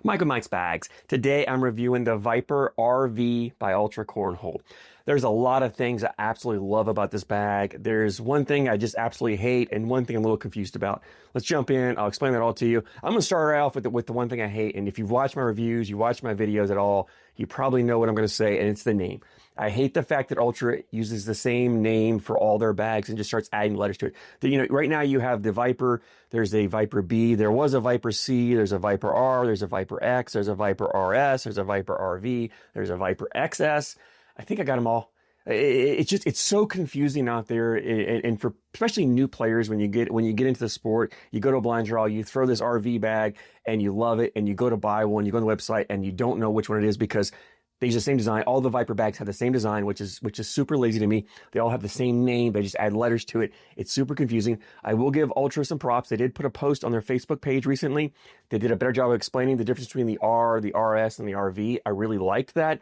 Michael Mike's Bags. Today I'm reviewing the Viper RV by Ultra Cornhole. There's a lot of things I absolutely love about this bag. There's one thing I just absolutely hate and one thing I'm a little confused about. Let's jump in. I'll explain that all to you. I'm going to start right off with the one thing I hate. And if you've watched my reviews, you watch my videos at all, you probably know what I'm going to say, and it's the name. I hate the fact that Ultra uses the same name for all their bags and just starts adding letters to it. Right now you have the Viper, there's a Viper B, there was a Viper C, there's a Viper R, there's a Viper X, there's a Viper RS, there's a Viper RV, there's a Viper XS. I think I got them all. It's so confusing out there, and for especially new players, when you get into the sport, you go to a blind draw, you throw this RV bag and you love it, and you go to buy one, you go on the website and you don't know which one it is because they use the same design. All the Viper bags have the same design, which is super lazy to me. They all have the same name. They just add letters to it. It's super confusing. I will give Ultra some props. They did put a post on their Facebook page recently. They did a better job of explaining the difference between the R, the RS, and the RV. I really liked that.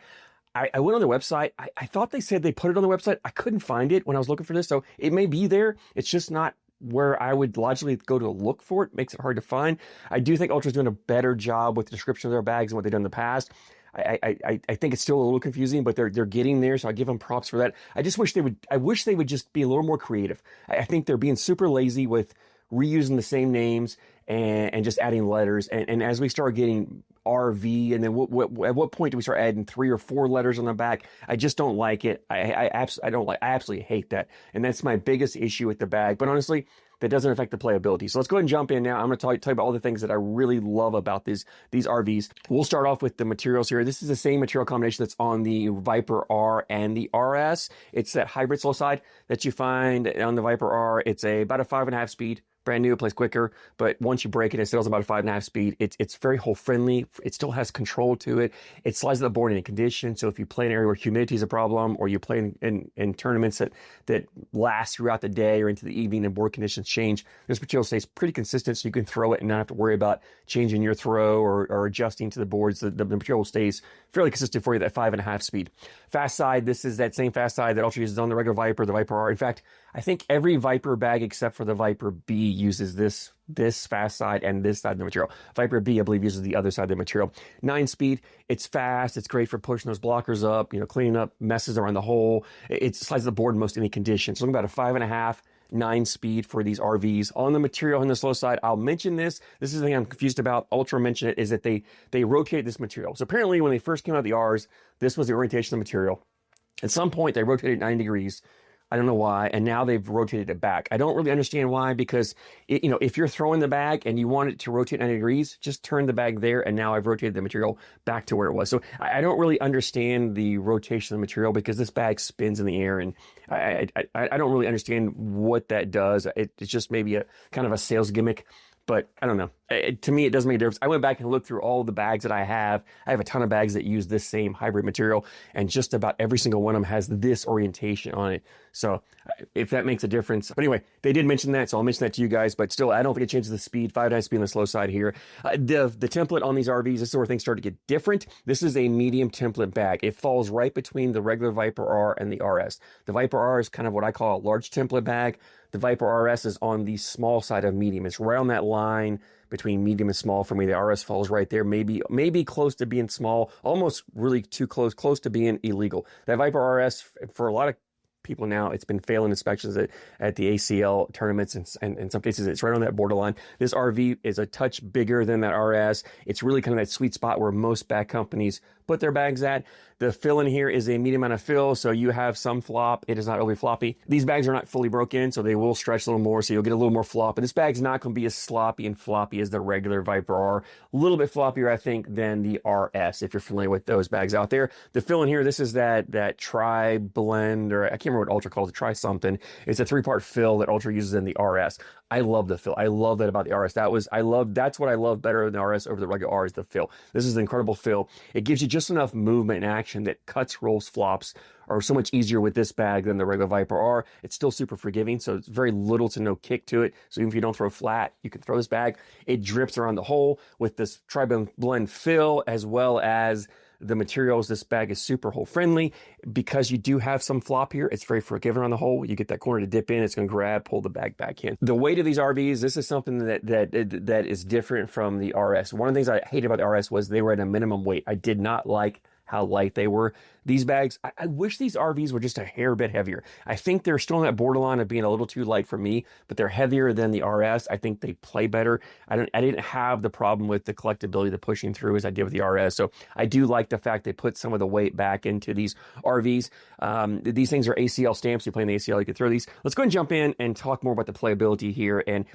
I went on their website. I thought they said they put it on the website. I couldn't find it when I was looking for this, so it may be there. It's just not where I would logically go to look for it. Makes it hard to find. I do think Ultra's doing a better job with the description of their bags than what they've done in the past. I think it's still a little confusing, but they're getting there, so I give them props for that. I wish they would just be a little more creative. I think they're being super lazy with reusing the same names and just adding letters. And as we start getting RV, and then at what point do we start adding 3 or 4 letters on the back? I just don't like it. I absolutely hate that. And that's my biggest issue with the bag. But honestly, that doesn't affect the playability. So let's go ahead and jump in now. I'm going to tell you about all the things that I really love about these RVs. We'll start off with the materials here. This is the same material combination that's on the Viper R and the RS. It's that hybrid slow side that you find on the Viper R. It's about a 5.5 speed. Brand new, it plays quicker, but once you break it, it settles about a 5.5 speed. It's very hole friendly. It still has control to it. It slides to the board in any condition. So if you play in an area where humidity is a problem, or you play in tournaments that last throughout the day or into the evening and board conditions change, this material stays pretty consistent, so you can throw it and not have to worry about changing your throw or adjusting to the boards. The material stays fairly consistent for you, that 5.5 speed. Fast side, this is that same fast side that Ultra uses on the regular Viper, the Viper R. In fact, I think every Viper bag except for the Viper B uses this fast side and this side of the material. Viper B, I believe, uses the other side of the material. 9 speed, it's fast, it's great for pushing those blockers up, cleaning up messes around the hole. It slides the board in most any condition. So looking about a 5.5, 9 speed for these RVs. On the material on the slow side, I'll mention this. This is the thing I'm confused about. Ultra mentioned it, is that they rotate this material. So apparently when they first came out of the Rs, this was the orientation of the material. At some point, they rotated 90 degrees. I don't know why, and now they've rotated it back. I don't really understand why, because if you're throwing the bag and you want it to rotate 90 degrees, just turn the bag there, and now I've rotated the material back to where it was. So I don't really understand the rotation of the material, because this bag spins in the air, and I don't really understand what that does. It's just maybe a kind of a sales gimmick. But I don't know. To me, it doesn't make a difference. I went back and looked through all the bags that I have. I have a ton of bags that use this same hybrid material, and just about every single one of them has this orientation on it. So if that makes a difference. But anyway, they did mention that, so I'll mention that to you guys. But still, I don't think it changes the speed. 5.9 speed on the slow side here. The template on these RVs, this is where things start to get different. This is a medium template bag. It falls right between the regular Viper R and the RS. The Viper R is kind of what I call a large template bag. The Viper RS is on the small side of medium. It's right on that line between medium and small for me. The RS falls right there, maybe close to being small, almost really too close to being illegal. That Viper RS, for a lot of people now, it's been failing inspections at the ACL tournaments, and in some cases it's right on that borderline. This RV is a touch bigger than that RS. It's really kind of that sweet spot where most bag companies put their bags at. The fill in here is a medium amount of fill, so you have some flop. It is not overly floppy. These bags are not fully broken, so they will stretch a little more, so you'll get a little more flop. But this bag's not going to be as sloppy and floppy as the regular Viper R. A little bit floppier, I think, than the RS, if you're familiar with those bags out there. The fill in here, this is that tri-blend, or I can't remember what Ultra calls it, tri-something. It's a 3-part fill that Ultra uses in the RS. I love the fill. I love that about the RS. That's what I love better than the RS over the regular R, is the fill. This is an incredible fill. It gives you just enough movement and action that cuts, rolls, flops are so much easier with this bag than the regular Viper R. It's still super forgiving, so it's very little to no kick to it. So even if you don't throw flat, you can throw this bag. It drips around the hole with this tri-blend fill, as well as the materials. This bag is super hole friendly because you do have some flop here. It's very forgiving on the hole. You get that corner to dip in, it's going to grab, pull the bag back in. The weight of these RVs, this is something that is different from the RS. One of the things I hated about the RS was they were at a minimum weight. I did not like how light they were. These bags, I wish these RVs were just a hair bit heavier. I think they're still on that borderline of being a little too light for me, but they're heavier than the RS. I think they play better. I didn't have the problem with the collectability, the pushing through as I did with the RS. So I do like the fact they put some of the weight back into these RVs. These things are ACL stamps. You play in the ACL, you can throw these. Let's go ahead and jump in and talk more about the playability here. And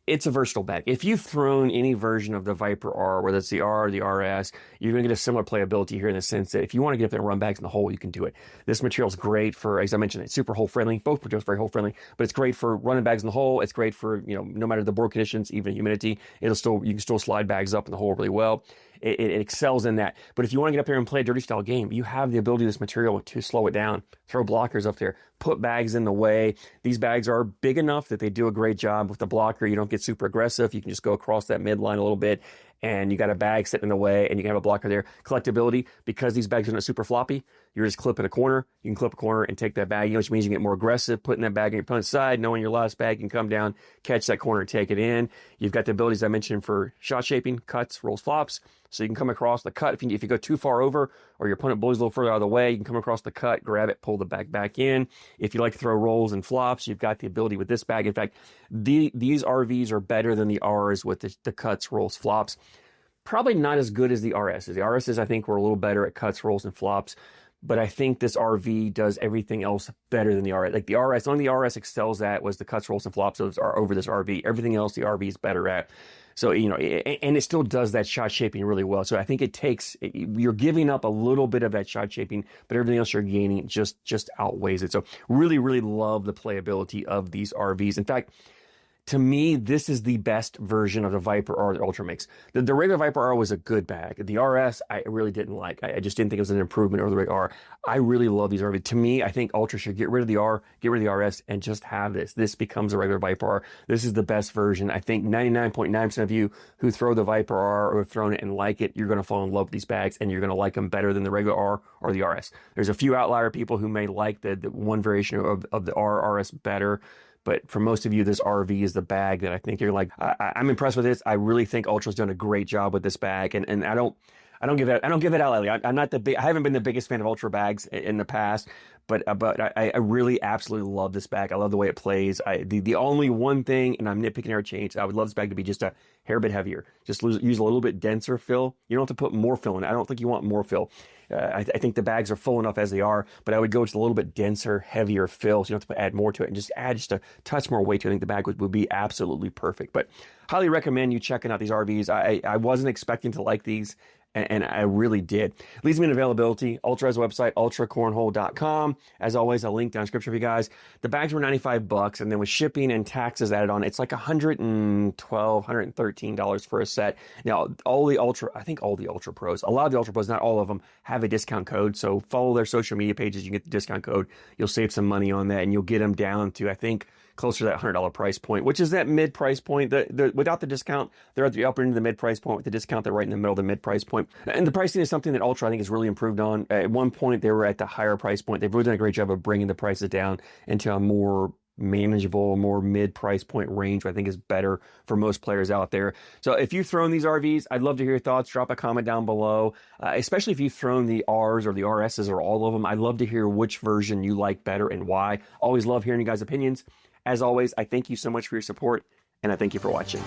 it's a versatile bag. If you've thrown any version of the Viper R, whether it's the R or the RS, you're going to get a similar playability here in the sense that if you want to get up there and run bags in the hole, you can do it. This material is great for, as I mentioned, it's super hole friendly. Both materials are very hole friendly, but it's great for running bags in the hole. It's great for, no matter the board conditions, even humidity, you can still slide bags up in the hole really well. It excels in that. But if you want to get up there and play a dirty style game, you have the ability of this material to slow it down, throw blockers up there, put bags in the way. These bags are big enough that they do a great job with the blocker. You don't get super aggressive. You can just go across that midline a little bit, and you got a bag sitting in the way, and you can have a blocker there. Collectability, because these bags are not super floppy, you're just clipping a corner. You can clip a corner and take that bag, which means you get more aggressive, putting that bag in your opponent's side, knowing your last bag, you can come down, catch that corner, and take it in. You've got the abilities I mentioned for shot shaping, cuts, rolls, flops. So you can come across the cut. If you go too far over or your opponent blows a little further out of the way, you can come across the cut, grab it, pull the bag back in. If you like to throw rolls and flops, you've got the ability with this bag. In fact, these RVs are better than the Rs with the cuts, rolls, flops. Probably not as good as the RSs. The RSs, I think, were a little better at cuts, rolls, and flops. But I think this RV does everything else better than the RS. Like the RS, only the RS excels at was the cuts, rolls, and flops are over this RV. Everything else the RV is better at. So, and it still does that shot shaping really well. So I think you're giving up a little bit of that shot shaping, but everything else you're gaining just outweighs it. So really, really love the playability of these RVs. In fact, to me, this is the best version of the Viper R that Ultra makes. The regular Viper R was a good bag. The RS, I really didn't like. I just didn't think it was an improvement over the regular R. I really love these RVs. To me, I think Ultra should get rid of the R, get rid of the RS, and just have this. This becomes a regular Viper R. This is the best version. I think 99.9% of you who throw the Viper R or have thrown it and like it, you're going to fall in love with these bags, and you're going to like them better than the regular R or the RS. There's a few outlier people who may like the one variation of the RS better. But for most of you, this RV is the bag that I think you're like, I'm impressed with this. I really think Ultra's done a great job with this bag, and I don't give it out lightly. I haven't been the biggest fan of Ultra bags in the past, but I really absolutely love this bag. I love the way it plays. The only one thing, and I'm nitpicking our change, I would love this bag to be just a hair bit heavier. Just use a little bit denser fill. You don't have to put more fill in. I don't think you want more fill. I think the bags are full enough as they are, but I would go just a little bit denser, heavier fill, so you don't have to add more to it, and just add just a touch more weight to it. I think the bag would be absolutely perfect. But highly recommend you checking out these RVs. I wasn't expecting to like these, and I really did. Leads me to availability. Ultra has a website, ultracornhole.com. As always, a link down in the description for you guys. The bags were $95, and then with shipping and taxes added on, it's like $112, $113 for a set. Now, I think all the Ultra Pros, a lot of the Ultra Pros, not all of them, have a discount code. So follow their social media pages. You get the discount code. You'll save some money on that, and you'll get them down to, I think, closer to that $100 price point, which is that mid price point. Without the discount, they're at the upper end of the mid price point. With the discount, they're right in the middle of the mid price point. And the pricing is something that Ultra, I think, has really improved on. At one point, they were at the higher price point. They've really done a great job of bringing the prices down into a more manageable, more mid price point range, which I think is better for most players out there. So if you've thrown these RVs, I'd love to hear your thoughts. Drop a comment down below, especially if you've thrown the Rs or the RSs or all of them. I'd love to hear which version you like better and why. Always love hearing you guys' opinions. As always, I thank you so much for your support, and I thank you for watching.